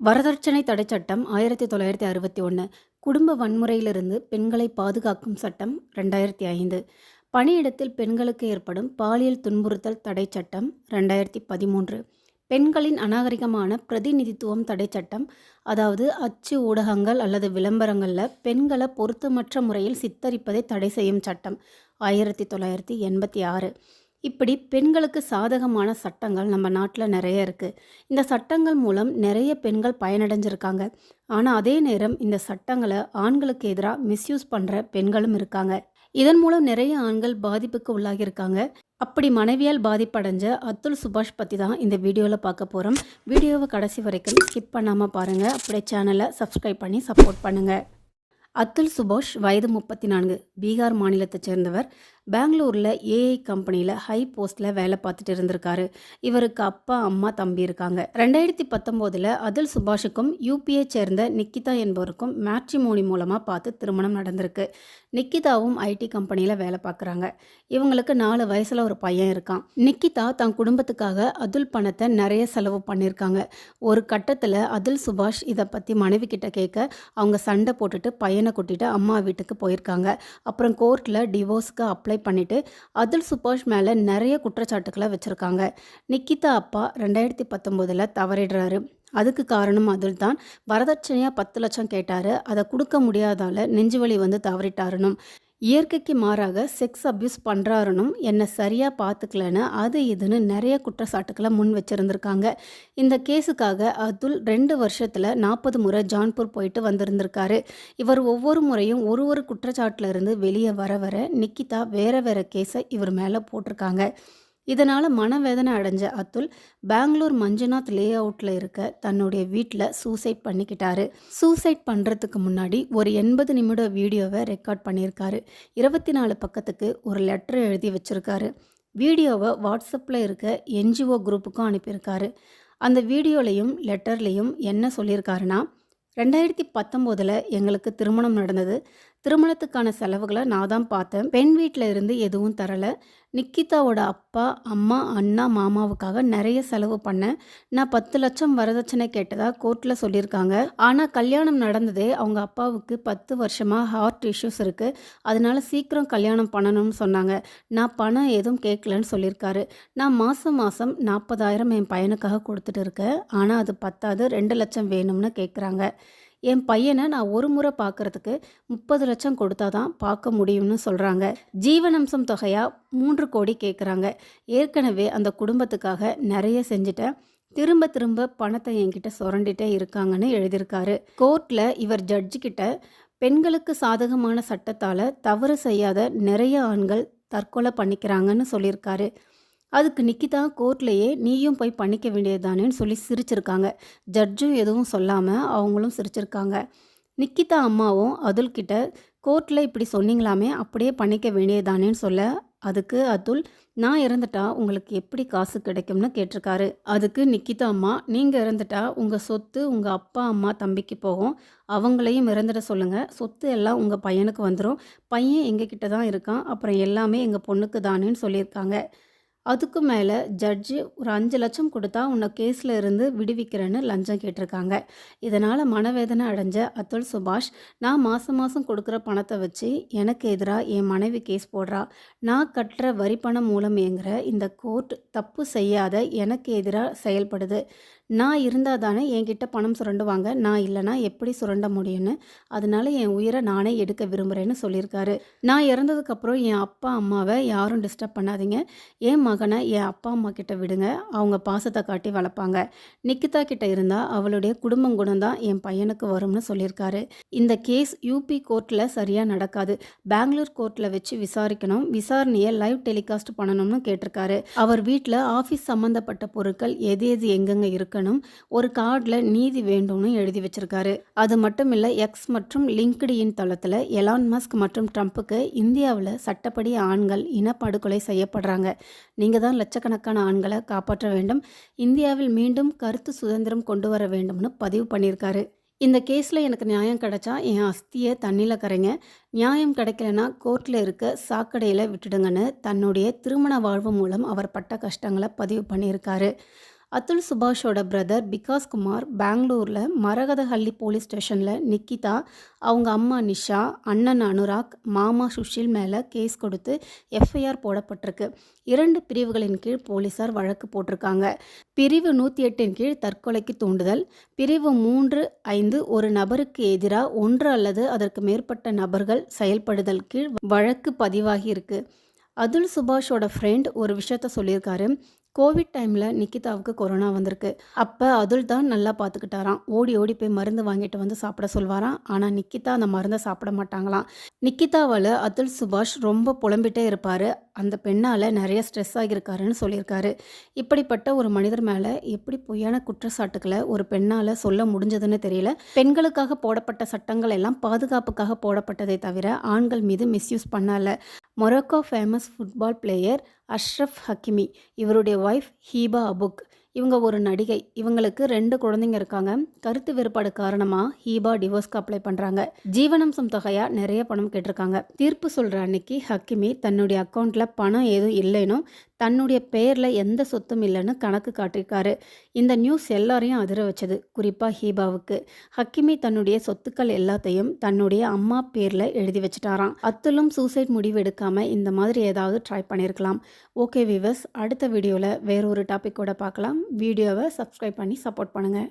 வரதட்சணை தடைச் சட்டம் 1961, குடும்ப வன்முறையிலிருந்து பெண்களை பாதுகாக்கும் சட்டம் 2005, பணியிடத்தில் பெண்களுக்கு ஏற்படும் பாலியல் துன்புறுத்தல் தடைச் சட்டம் 2013, பெண்களின் அநாகரிகமான பிரதிநிதித்துவம் தடைச் சட்டம், அதாவது அச்சு ஊடகங்கள் அல்லது விளம்பரங்களில் பெண்களை பொருத்தமற்ற முறையில் சித்தரிப்பதை தடை செய்யும் சட்டம் 1986. இப்படி பெண்களுக்கு சாதகமான சட்டங்கள் நம்ம நாட்டில் நிறைய இருக்குது. இந்த சட்டங்கள் மூலம் நிறைய பெண்கள் பயனடைஞ்சிருக்காங்க. ஆனால் அதே நேரம் இந்த சட்டங்களை ஆண்களுக்கு எதிராக மிஸ்யூஸ் பண்ணுற பெண்களும் இருக்காங்க. இதன் மூலம் நிறைய ஆண்கள் பாதிப்புக்கு உள்ளாகியிருக்காங்க. அப்படி மனைவியால் பாதிப்படைஞ்ச அதுல் சுபாஷ் பற்றி தான் இந்த வீடியோவில் பார்க்க போகிறோம். வீடியோவை கடைசி வரைக்கும் ஸ்கிப் பண்ணாமல் பாருங்கள். அப்படியே சேனலை சப்ஸ்கிரைப் பண்ணி சப்போர்ட் பண்ணுங்கள். அதுல் சுபாஷ் வயது 34, பீகார் மாநிலத்தைச் சேர்ந்தவர். பெங்களூரில் ஏஐ கம்பெனியில் ஹை போஸ்ட்டில் வேலை பார்த்துட்டு இருந்திருக்காரு. இவருக்கு அப்பா, அம்மா, தம்பி இருக்காங்க. 2019 அதுல் சுபாஷுக்கும் யூபியை சேர்ந்த நிக்கிதா என்பவருக்கும் மேட்ரிமோனி மூலமாக பார்த்து திருமணம் நடந்திருக்கு. நிக்கிதாவும் ஐடி கம்பெனியில் வேலை பார்க்குறாங்க. இவங்களுக்கு 4 வயசில் ஒரு பையன் இருக்கான். நிக்கிதா தன் குடும்பத்துக்காக அதுல் பணத்தை நிறைய செலவு பண்ணியிருக்காங்க. ஒரு கட்டத்தில் அதுல் சுபாஷ் இதை பற்றி மனைவி கிட்ட கேட்க அவங்க சண்டை போட்டுட்டு பையனை கூட்டிட்டு அம்மா வீட்டுக்கு போயிருக்காங்க. அப்புறம் கோர்ட்டில் டிவோர்ஸ்க்கு அப்ளை பண்ணிட்டு அதுல் சுபாஷ் மேலே நிறைய குற்றச்சாட்டுக்களை வச்சுருக்காங்க. நிக்கிதா அப்பா 2019 தவறிடுறாரு. அதுக்கு காரணம் அதுல் தான். வரதட்சணையாக 10 லட்சம் கேட்டார். அதை கொடுக்க முடியாதால நெஞ்சுவலி வந்து தவறிட்டாருனும், இயற்கைக்கு மாறாக செக்ஸ் அப்யூஸ் பண்ணுறாருனும், என்னை சரியாக பார்த்துக்கலன்னு அது இதுன்னு நிறைய குற்றச்சாட்டுக்களை முன் வச்சுருந்துருக்காங்க. இந்த கேஸுக்காக அதுல் 2 வருஷத்தில் 40 முறை ஜான்பூர் போயிட்டு வந்திருந்திருக்காரு. இவர் ஒவ்வொரு முறையும் ஒரு குற்றச்சாட்டில் இருந்து வெளியே வர வர நிக்கிதா வேறு கேஸை இவர் மேலே போட்டிருக்காங்க. இதனால் மனவேதனை அடைஞ்ச அதுல் பெங்களூர் மஞ்சுநாத் லே அவுட்டில் இருக்க தன்னுடைய வீட்டில் சூசைட் பண்ணிக்கிட்டாரு. சூசைட் பண்ணுறதுக்கு முன்னாடி ஒரு 80 நிமிட வீடியோவை ரெக்கார்ட் பண்ணியிருக்காரு. 24 பக்கத்துக்கு ஒரு லெட்டர் எழுதி வச்சுருக்காரு. வீடியோவை வாட்ஸ்அப்பில் இருக்க என்ஜிஓ குரூப்புக்கும் அனுப்பியிருக்காரு. அந்த வீடியோலையும் லெட்டர்லேயும் என்ன சொல்லியிருக்காருன்னா, 2019 எங்களுக்கு திருமணம் நடந்தது. திருமணத்துக்கான செலவுகளை நான் தான் பார்த்தேன். பெண் வீட்டில் இருந்து எதுவும் தரலை. நிக்கிதாவோட அப்பா, அம்மா, அண்ணா, மாமாவுக்காக நிறைய செலவு பண்ணேன். நான் 10 லட்சம் வரதட்சணை கேட்டதா கோர்ட்டில் சொல்லியிருக்காங்க. ஆனால் கல்யாணம் நடந்ததே அவங்க அப்பாவுக்கு 10 வருஷமாக ஹார்ட் இஷ்யூஸ் இருக்குது. அதனால சீக்கிரம் கல்யாணம் பண்ணணும்னு சொன்னாங்க. நான் பணம் எதுவும் கேட்கலன்னு சொல்லியிருக்காரு. நான் மாதம் 40,000 என் பையனுக்காக கொடுத்துட்டு இருக்கேன். ஆனால் அது பத்தாது, 2 லட்சம் வேணும்னு கேட்குறாங்க. என் பையனை நான் ஒரு முறை பார்க்குறதுக்கு 30 லட்சம் கொடுத்தா தான் பார்க்க முடியும்னு சொல்கிறாங்க. ஜீவனம்சம் தொகையாக 3 கோடி கேட்குறாங்க. ஏற்கனவே அந்த குடும்பத்துக்காக நிறைய செஞ்சுட்டேன். திரும்ப திரும்ப பணத்தை என்கிட்ட சுரண்டிட்டே இருக்காங்கன்னு எழுதியிருக்காரு. கோர்ட்டில் இவர் ஜட்ஜிக்கிட்ட பெண்களுக்கு சாதகமான சட்டத்தால் தவறு செய்யாத நிறைய ஆண்கள் தற்கொலை பண்ணிக்கிறாங்கன்னு சொல்லியிருக்காரு. அதுக்கு நிக்கிதா கோர்ட்லேயே நீயும் போய் பண்ணிக்க வேண்டியதுதானேன்னு சொல்லி சிரிச்சிருக்காங்க. ஜட்ஜும் எதுவும் சொல்லாமல் அவங்களும் சிரிச்சிருக்காங்க. நிக்கிதா அம்மாவும் அதுல்கிட்ட கோர்ட்டில் இப்படி சொன்னீங்களாமே, அப்படியே பண்ணிக்க வேண்டியதுதானேன்னு சொல்ல, அதுக்கு அதுல் நான் இறந்துட்டா உங்களுக்கு எப்படி காசு கிடைக்கும்னு கேட்டிருக்காரு. அதுக்கு நிக்கிதா அம்மா, நீங்கள் இறந்துட்டா உங்கள் சொத்து உங்கள் அப்பா, அம்மா, தம்பிக்கு போகும். அவங்களையும் இறந்துட சொல்லுங்கள். சொத்து எல்லாம் உங்கள் பையனுக்கு வந்துடும். பையன் எங்ககிட்ட தான் இருக்கான். அப்புறம் எல்லாமே எங்கள் பொண்ணுக்கு தானேன்னு சொல்லியிருக்காங்க. அதுக்கு மேலே ஜட்ஜு ஒரு 5 லட்சம் கொடுத்தா உன்னை கேஸில் இருந்து விடுவிக்கிறேன்னு லஞ்சம் கேட்டிருக்காங்க. இதனால் மனவேதனை அடைஞ்ச அதுல் சுபாஷ், நான் மாதம் கொடுக்குற பணத்தை வச்சு எனக்கு எதிராக என் மனைவி கேஸ் போடுறா. நான் கட்டுற வரி பணம் மூலம் இயங்குகிற இந்த கோர்ட் தப்பு செய்யாத எனக்கு எதிராக செயல்படுது. நான் இருந்தால் தானே என்கிட்ட பணம் சுரண்டுவாங்க. நான் இல்லைனா எப்படி சுரண்ட முடியும்னு, அதனால என் உயிரை நானே எடுக்க விரும்புகிறேன்னு சொல்லியிருக்காரு. நான் இறந்ததுக்கப்புறம் என் அப்பா, அம்மாவை யாரும் டிஸ்டர்ப் பண்ணாதீங்க. என் மகனை என் அப்பா, அம்மா கிட்ட விடுங்க. அவங்க பாசத்தை காட்டி வளர்ப்பாங்க. நிக்கிதா கிட்ட இருந்தால் அவளுடைய குடும்பம் குணம் தான் என் பையனுக்கு வரும்னு சொல்லியிருக்காரு. இந்த கேஸ் யூபி கோர்ட்டில் சரியாக நடக்காது. பெங்களூர் கோர்ட்டில் வச்சு விசாரிக்கணும். விசாரணையை லைவ் டெலிகாஸ்ட் பண்ணணும்னு கேட்டிருக்காரு. அவர் வீட்டில் ஆஃபீஸ் சம்மந்தப்பட்ட பொருட்கள் எது எங்கெங்கே இருக்கு, ஒரு கார்டில் நீதி வேண்டும்னு எழுதி வச்சிருக்காரு. அது மட்டும் இல்லை, எக்ஸ் மற்றும் லிங்க்டின் தளத்தில் எலான் மஸ்க் மற்றும் ட்ரம்ப்புக்கு இந்தியாவில் சட்டப்படி ஆண்கள் இனப்படுகொலை செய்யப்படுறாங்க. நீங்கள் தான் லட்சக்கணக்கான ஆண்களை காப்பாற்ற வேண்டும். இந்தியாவில் மீண்டும் கருத்து சுதந்திரம் கொண்டு வர வேண்டும்னு பதிவு பண்ணியிருக்காரு. இந்த கேஸில் எனக்கு நியாயம் கிடைச்சா என் அஸ்தியை தண்ணியில் கரைங்க, நியாயம் கிடைக்கலனா கோர்ட்டில் இருக்க சாக்கடையில் விட்டுடுங்கன்னு தன்னுடைய திருமண வாழ்வு மூலம் அவர் பட்ட கஷ்டங்களை பதிவு பண்ணியிருக்காரு. அதுல் சுபாஷோட பிரதர் பிகாஸ் குமார் பெங்களூரில் மரகதஹள்ளி போலீஸ் ஸ்டேஷனில் நிக்கிதா, அவங்க அம்மா நிஷா, அண்ணன் அனுராக், மாமா சுஷில் மேலே கேஸ் கொடுத்து எஃப்ஐஆர் போடப்பட்டிருக்கு. 2 பிரிவுகளின் கீழ் போலீசார் வழக்கு போட்டிருக்காங்க. பிரிவு 108 கீழ் தற்கொலைக்கு தூண்டுதல், பிரிவு 3(5) ஒரு நபருக்கு எதிராக 1 அல்லது அதற்கு மேற்பட்ட நபர்கள் செயல்படுதல் கீழ் வழக்கு பதிவாகி இருக்கு. அதுல் சுபாஷோட ஃப்ரெண்ட் ஒரு விஷயத்த சொல்லியிருக்காரு. கோவிட் டைமில் நிக்கிதாவுக்கு கொரோனா வந்திருக்கு. அப்போ அதுல் தான் நல்லா பார்த்துக்கிட்டாராம். ஓடி ஓடி போய் மருந்து வாங்கிட்டு வந்து சாப்பிட சொல்வாராம். ஆனால் நிக்கிதா அந்த மருந்தை சாப்பிட மாட்டாங்களாம். நிக்கிதாவால் அதுல் சுபாஷ் ரொம்ப புலம்பிட்டே இருப்பார். அந்த பெண்ணால் நிறைய ஸ்ட்ரெஸ் ஆகியிருக்காருன்னு சொல்லியிருக்காரு. இப்படிப்பட்ட ஒரு மனிதர் மேலே எப்படி பொய்யான குற்றச்சாட்டுக்களை ஒரு பெண்ணால் சொல்ல முடிஞ்சதுன்னு தெரியல. பெண்களுக்காக போடப்பட்ட சட்டங்கள் எல்லாம் பாதுகாப்புக்காக போடப்பட்டதை தவிர ஆண்கள் மீது மிஸ்யூஸ் பண்ணல. Morocco famous football player Ashraf Hakimi, இவருடைய ஒய்ஃப் ஹீபா அபுக், இவங்க ஒரு நடிகை. இவங்களுக்கு 2 குழந்தைங்க இருக்காங்க. கருத்து வேறுபாடு காரணமாக ஹீபா டிவோர்ஸ்க்கு அப்ளை பண்ணுறாங்க. ஜீவனாம்சம் தொகையாக நிறைய பணம் கேட்டிருக்காங்க. தீர்ப்பு சொல்கிற அன்னைக்கு ஹக்கிமி தன்னுடைய அக்கௌண்ட்டில் பணம் எதுவும் இல்லைனும் தன்னுடைய பெயரில் எந்த சொத்தும் இல்லைன்னு கணக்கு காட்டியிருக்காரு. இந்த நியூஸ் எல்லாரையும் அதிர வச்சது, குறிப்பாக ஹீபாவுக்கு. ஹக்கிமி தன்னுடைய சொத்துக்கள் எல்லாத்தையும் தன்னுடைய அம்மா பேரில் எழுதி வச்சுட்டாராம். அத்துலும் சூசைட் முடிவு எடுக்காமல் இந்த மாதிரி ஏதாவது ட்ரை பண்ணியிருக்கலாம். ஓகே வீவர்ஸ், அடுத்த வீடியோவில் வேறொரு டாப்பிக்கோட பார்க்கலாம். வீடியோவை சப்ஸ்கிரைப் பண்ணி சப்போர்ட் பண்ணுங்கள்.